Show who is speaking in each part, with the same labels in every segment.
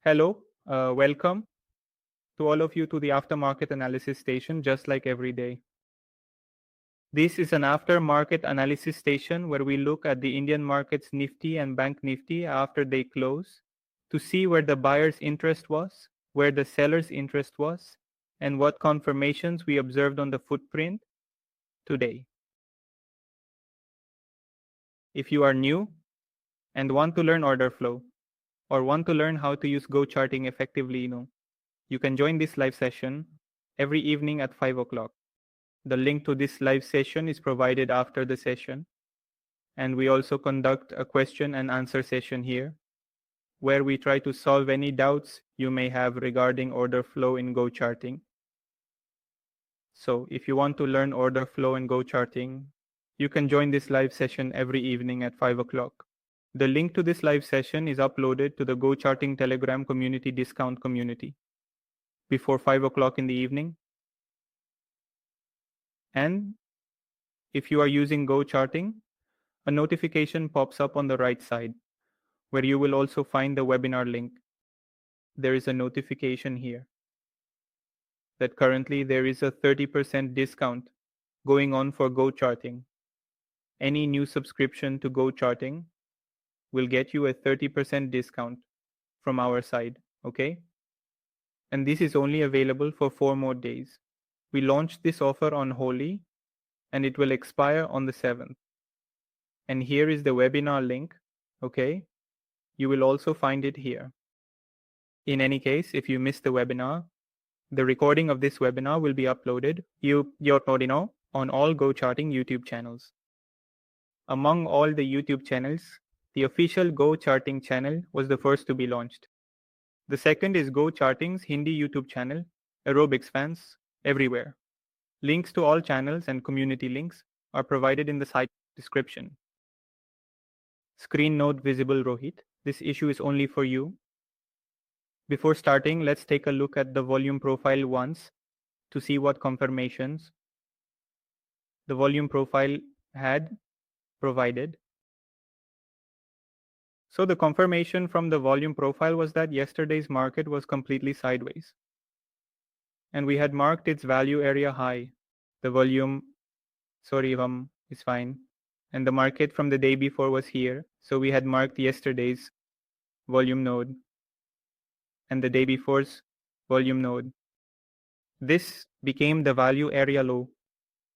Speaker 1: Hello, welcome to all of you to the aftermarket analysis station, just like every day. This is an aftermarket analysis station where we look at the Indian markets Nifty and Bank Nifty after they close to see where the buyer's interest was, where the seller's interest was, and what confirmations we observed on the footprint today. If you are new and want to learn order flow or want to learn how to use GoCharting effectively, you can join this live session every evening at 5 o'clock. The link to this live session is provided after the session. And we also conduct a question and answer session here, where we try to solve any doubts you may have regarding order flow in GoCharting. So if you want to learn order flow in GoCharting, you can join this live session every evening at 5 o'clock. The link to this live session is uploaded to the GoCharting Telegram community discount community before 5 o'clock in the evening. And if you are using GoCharting, a notification pops up on the right side, where you will also find the webinar link. There is a notification here that currently there is a 30% discount going on for GoCharting. Any new subscription to GoCharting will get you a 30% discount from our side, okay? And this is only available for 4 more days. We launched this offer on Holi, and it will expire on the 7th. And here is the webinar link, okay? You will also find it here. In any case, if you missed the webinar, the recording of this webinar will be uploaded on all GoCharting YouTube channels. Among all the YouTube channels, the official GoCharting channel was the first to be launched. The second is GoCharting's Hindi YouTube channel, aerobics fans everywhere. Links to all channels and community links are provided in the site description. Screen note visible, Rohit. This issue is only for you. Before starting, let's take a look at the volume profile once to see what confirmations the volume profile had provided. So the confirmation from the volume profile was that yesterday's market was completely sideways. And we had marked its value area high. The volume, is fine. And the market from the day before was here. So we had marked yesterday's volume node and the day before's volume node. This became the value area low.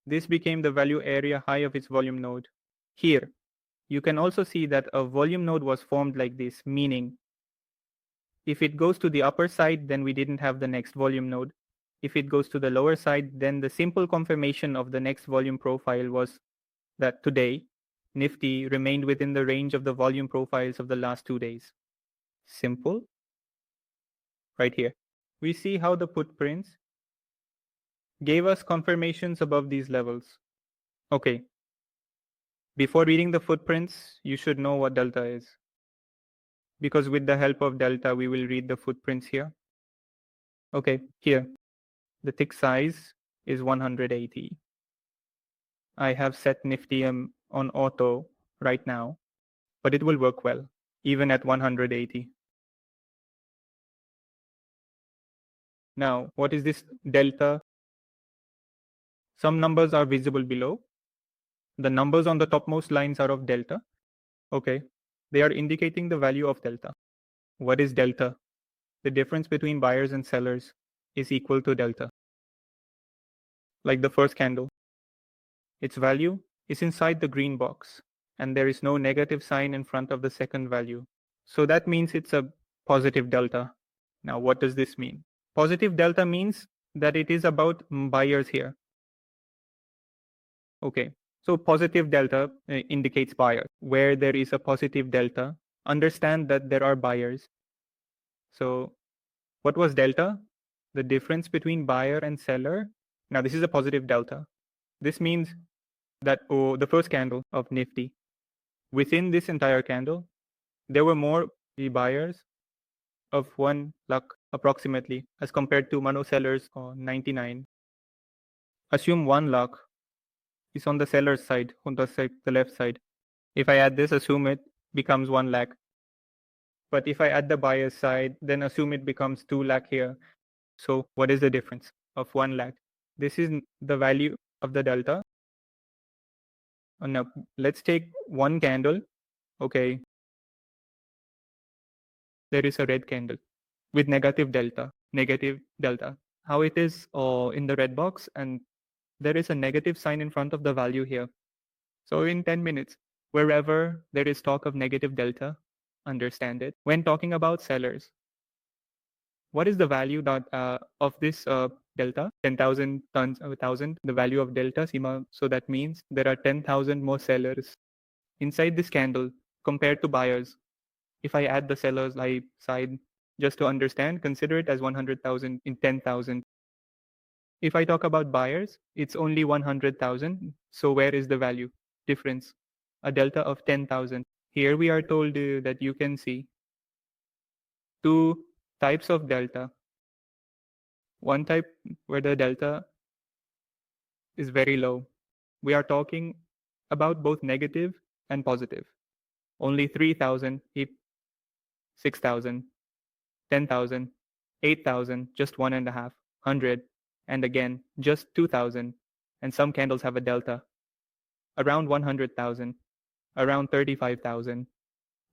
Speaker 1: This became the value area high of its volume node. Here, you can also see that a volume node was formed like this, meaning if it goes to the upper side, then we didn't have the next volume node. If it goes to the lower side, then the simple confirmation of the next volume profile was that today, Nifty remained within the range of the volume profiles of the last 2 days. Simple. Right here. We see how the footprints gave us confirmations above these levels. Okay. Before reading the footprints, you should know what delta is. Because with the help of delta, we will read the footprints here. Okay, here. The tick size is 180. I have set Nifty on auto right now, but it will work well, even at 180. Now, what is this delta? Some numbers are visible below. The numbers on the topmost lines are of delta. Okay, they are indicating the value of delta. What is delta? The difference between buyers and sellers is equal to delta. Like the first candle. Its value is inside the green box, and there is no negative sign in front of the second value. So that means it's a positive delta. Now, what does this mean? Positive delta means that it is about buyers here. Okay, so positive delta indicates buyer. Where there is a positive delta, understand that there are buyers. So what was delta? The difference between buyer and seller. Now this is a positive delta. This means that the first candle of Nifty, within this entire candle, there were more buyers of 1 lakh approximately as compared to mono sellers or 99. Assume 1 lakh is on the seller's side, on the left side. If I add this, assume it becomes 1 lakh. But if I add the buyer's side, then assume it becomes 2 lakh here. So what is the difference of 1 lakh? This is the value of the delta. Now let's take one candle. Okay, there is a red candle with negative delta. How it is in the red box, and there is a negative sign in front of the value here. So in 10 minutes, wherever there is talk of negative delta, understand it. When talking about sellers, what is the value of this delta? 10,000 tons, 1,000, the value of delta, Seema. So that means there are 10,000 more sellers inside this candle compared to buyers. If I add the sellers side, just to understand, consider it as 100,000 in 10,000. If I talk about buyers, it's only 100,000. So where is the value difference? A delta of 10,000. Here we are told that you can see two types of delta. One type where the delta is very low. We are talking about both negative and positive. Only 3,000, 6,000, 10,000, 8,000, just 1.5, 100, and again, just 2,000. And some candles have a delta around 100,000, around 35,000,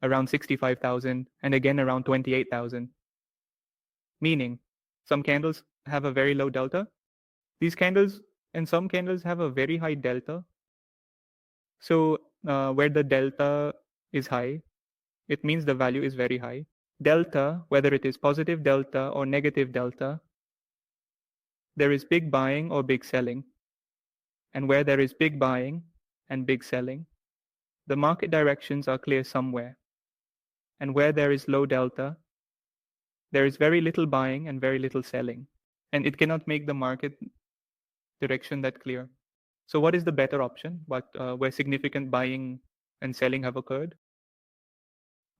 Speaker 1: around 65,000, and again around 28,000. Meaning, some candles have a very low delta. These candles and some candles have a very high delta. So where the delta is high, it means the value is very high. Delta, whether it is positive delta or negative delta, there is big buying or big selling. And where there is big buying and big selling, the market directions are clear somewhere. And where there is low delta, there is very little buying and very little selling. And it cannot make the market direction that clear. So what is the better option, where significant buying and selling have occurred?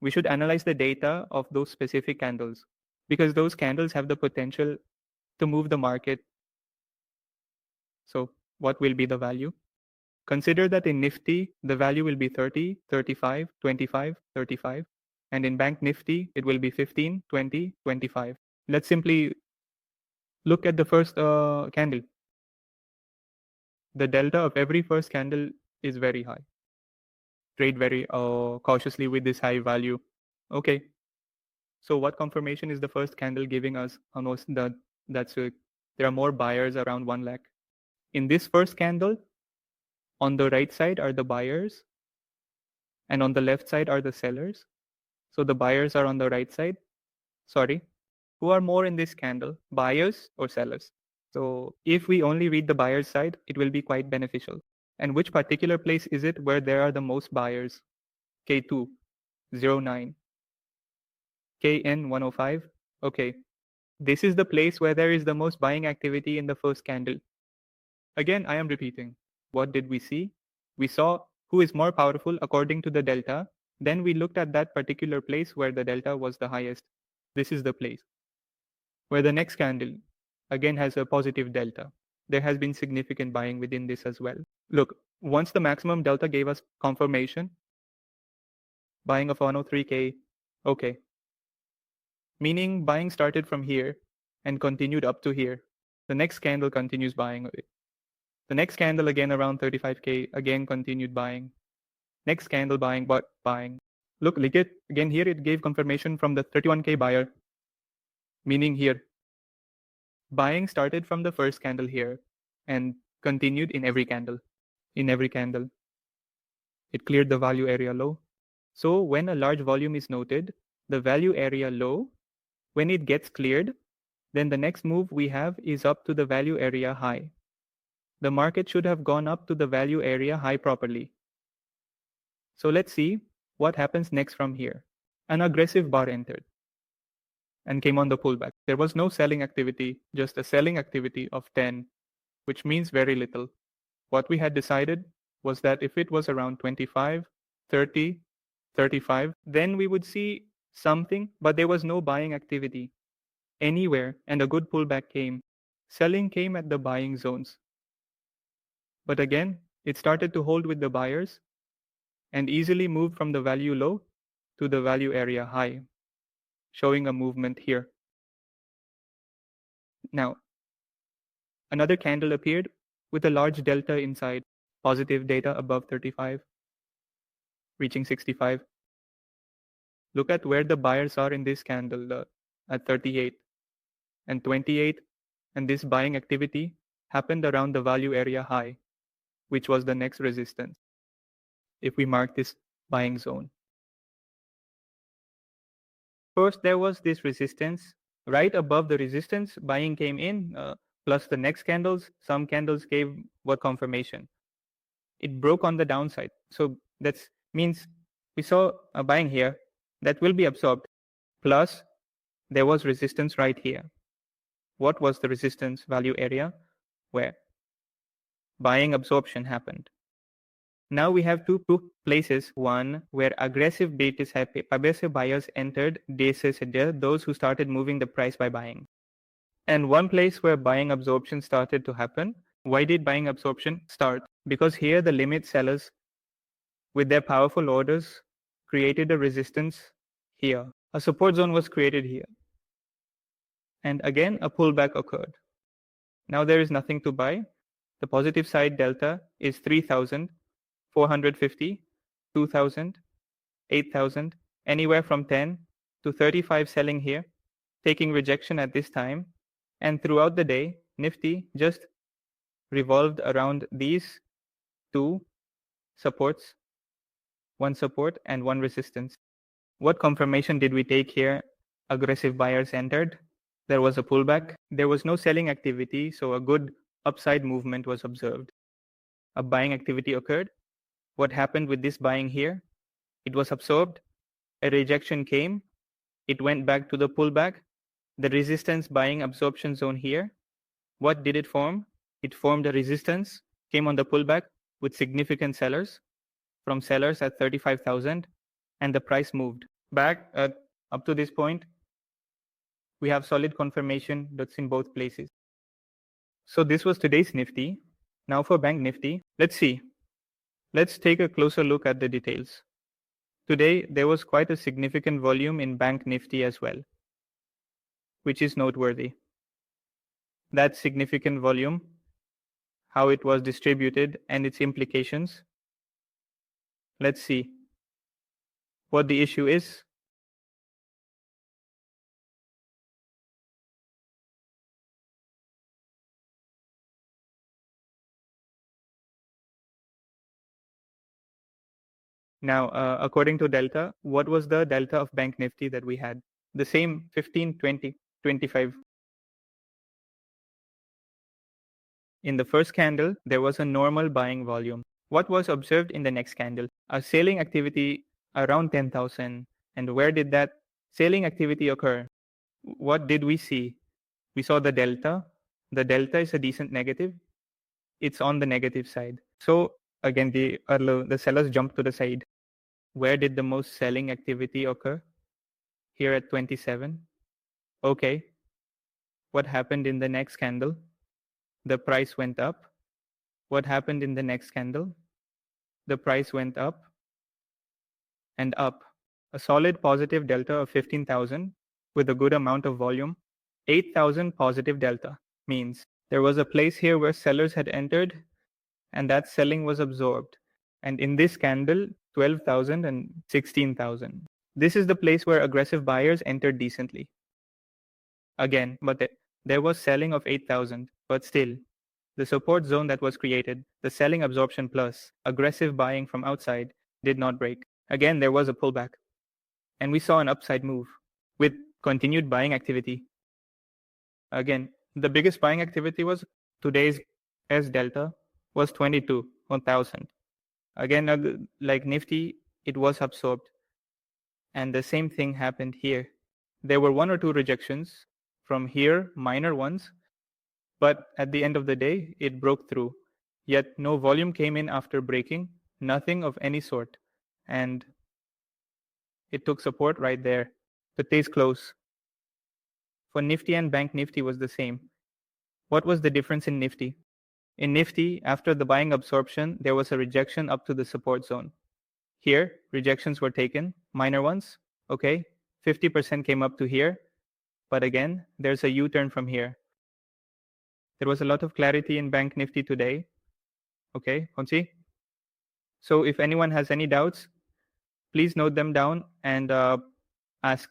Speaker 1: We should analyze the data of those specific candles because those candles have the potential to move the market. So what will be the value? Consider that in Nifty, the value will be 30, 35, 25, 35. And in Bank Nifty, it will be 15, 20, 25. Let's simply look at the first candle. The delta of every first candle is very high. Trade very cautiously with this high value. Okay. So what confirmation is the first candle giving us? Almost that's there are more buyers around 1 lakh. In this first candle, on the right side are the buyers, and on the left side are the sellers. So the buyers are on the right side. Sorry. Who are more in this candle, buyers or sellers? So if we only read the buyer's side, it will be quite beneficial. And which particular place is it where there are the most buyers? K2, 09, KN 105. Okay. This is the place where there is the most buying activity in the first candle. Again, I am repeating. What did we see? We saw who is more powerful according to the delta. Then we looked at that particular place where the delta was the highest. This is the place where the next candle again has a positive delta. There has been significant buying within this as well. Look, once the maximum delta gave us confirmation, buying of 103K, okay. Meaning buying started from here and continued up to here. The next candle continues buying. The next candle again around 35K, again continued buying. Next candle buying, but buying. Look it again here, it gave confirmation from the 31K buyer. Meaning here, buying started from the first candle here and continued in every candle. In every candle. It cleared the value area low. So when a large volume is noted, the value area low, when it gets cleared, then the next move we have is up to the value area high. The market should have gone up to the value area high properly. So let's see what happens next from here. An aggressive bar entered and came on the pullback. There was no selling activity, just a selling activity of 10, which means very little. What we had decided was that if it was around 25, 30, 35, then we would see something, but there was no buying activity anywhere, and a good pullback came. Selling came at the buying zones. But again, it started to hold with the buyers and easily moved from the value low to the value area high. showing a movement here. Now, another candle appeared with a large delta inside, positive data above 35, reaching 65. Look at where the buyers are in this candle at 38 and 28, and this buying activity happened around the value area high, which was the next resistance, if we mark this buying zone. First, there was this resistance. Right above the resistance, buying came in, plus the next candles, some candles gave what confirmation. It broke on the downside. So that means we saw a buying here that will be absorbed. Plus, there was resistance right here. What was the resistance value area? Where buying absorption happened. Now we have two places. One where aggressive buyers entered, those who started moving the price by buying. And one place where buying absorption started to happen. Why did buying absorption start? Because here the limit sellers, with their powerful orders, created a resistance here. A support zone was created here. And again, a pullback occurred. Now there is nothing to buy. The positive side delta is 3,000, 450, 2,000, 8,000, anywhere from 10 to 35 selling here, taking rejection at this time. And throughout the day, Nifty just revolved around these two supports, one support and one resistance. What confirmation did we take here? Aggressive buyers entered. There was a pullback. There was no selling activity, so a good upside movement was observed. A buying activity occurred. What happened with this buying here? It was absorbed. A rejection came. It went back to the pullback. The resistance buying absorption zone here. What did it form? It formed a resistance, came on the pullback with significant sellers, from sellers at 35,000, and the price moved back up to this point. We have solid confirmation that's in both places. So this was today's Nifty. Now for Bank Nifty, let's see. Let's take a closer look at the details. Today, there was quite a significant volume in Bank Nifty as well, which is noteworthy. That significant volume, how it was distributed, and its implications. Let's see what the issue is. Now, according to Delta, what was the Delta of Bank Nifty that we had? The same 15, 20, 25. In the first candle, there was a normal buying volume. What was observed in the next candle? A selling activity around 10,000. And where did that selling activity occur? What did we see? We saw the delta. The delta is a decent negative. It's on the negative side. So again, the sellers jumped to the side. Where did the most selling activity occur? Here at 27. Okay. What happened in the next candle? The price went up. What happened in the next candle? The price went up and up. A solid positive delta of 15,000 with a good amount of volume. 8,000 positive delta means there was a place here where sellers had entered and that selling was absorbed. And in this candle, 12,000 and 16,000. This is the place where aggressive buyers entered decently. Again, but there was selling of 8,000, but still, the support zone that was created, the selling absorption plus aggressive buying from outside did not break. Again, there was a pullback. And we saw an upside move with continued buying activity. Again, the biggest buying activity was today's S delta was 22,000. Again, like Nifty, it was absorbed. And the same thing happened here. There were one or two rejections from here, minor ones, but at the end of the day, it broke through. Yet no volume came in after breaking, nothing of any sort. And it took support right there. The case close. For Nifty and Bank Nifty was the same. What was the difference in Nifty? In Nifty, after the buying absorption, there was a rejection up to the support zone. Here, rejections were taken, minor ones, okay, 50% came up to here. But again, there's a U-turn from here. There was a lot of clarity in Bank Nifty today. Okay, Honsi? So if anyone has any doubts, please note them down and ask.